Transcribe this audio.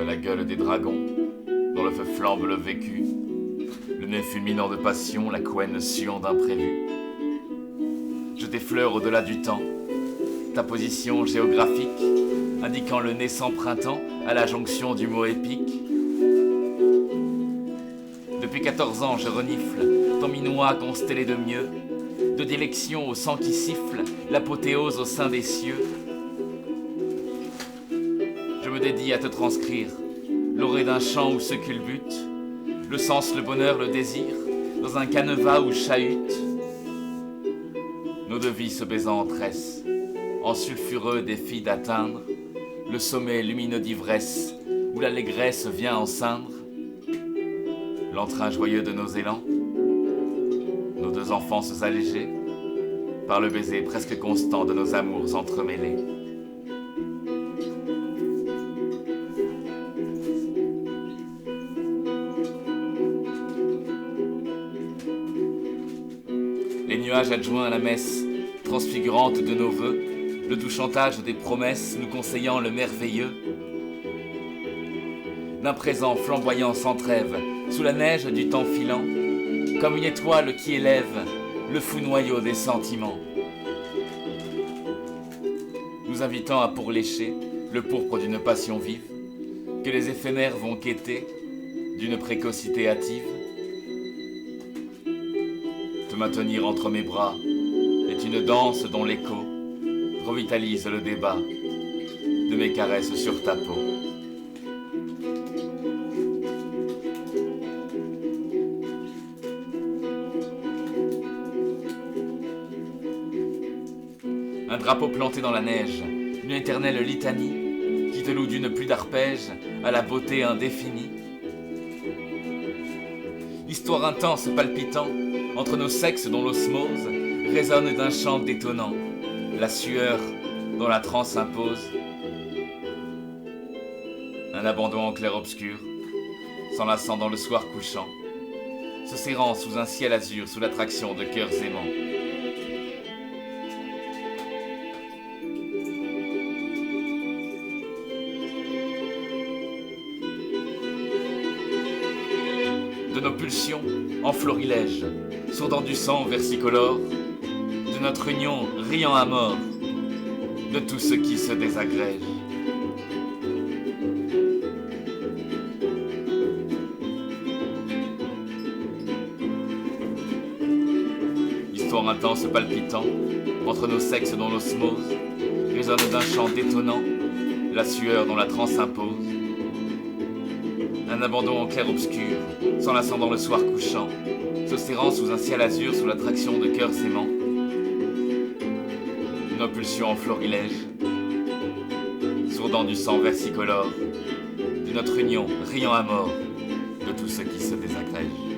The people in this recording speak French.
rêve la gueule des dragons, dont le feu flambe le vécu, le nez fulminant de passion, la couenne suant d'imprévu. Je t'effleure au-delà du temps, ta position géographique, indiquant le naissant printemps à la jonction du mot épique. Depuis 14 ans, je renifle ton minois constellé de mieux, de dilection au sang qui siffle, l'apothéose au sein des cieux. Je me dédie à te transcrire l'orée d'un chant où se culbute, le sens, le bonheur, le désir, dans un canevas où chahute. Nos deux vies se baisant en tresse, en sulfureux défi d'atteindre le sommet lumineux d'ivresse où l'allégresse vient en cindre. L'entrain joyeux de nos élans, nos deux enfances allégées, par le baiser presque constant de nos amours entremêlés. Les nuages adjoints à la messe, transfigurante de nos vœux, le doux chantage des promesses nous conseillant le merveilleux. D'un présent flamboyant sans trêve, sous la neige du temps filant, comme une étoile qui élève le fou noyau des sentiments. Nous invitant à pourlécher le pourpre d'une passion vive, que les éphémères vont quêter d'une précocité hâtive. Te maintenir entre mes bras est une danse dont l'écho revitalise le débat de mes caresses sur ta peau. Un drapeau planté dans la neige, une éternelle litanie qui te loue d'une pluie d'arpèges à la beauté indéfinie. Histoire intense palpitant entre nos sexes dont l'osmose résonne d'un chant détonnant, la sueur dont la transe impose. Un abandon en clair-obscur, s'enlaçant dans le soir couchant, se serrant sous un ciel azur sous l'attraction de cœurs aimants. De nos pulsions en florilège, sourdant du sang versicolore, de notre union riant à mort, de tout ce qui se désagrège. Histoire intense palpitant, entre nos sexes dont l'osmose résonne d'un chant détonnant, la sueur dont la transe impose. Un abandon en clair-obscur, s'enlaçant dans le soir couchant, se serrant sous un ciel azur sous l'attraction de cœurs aimants. Nos pulsions en florilège, sourdant du sang versicolore, de notre union riant à mort, de tout ce qui se désagrège.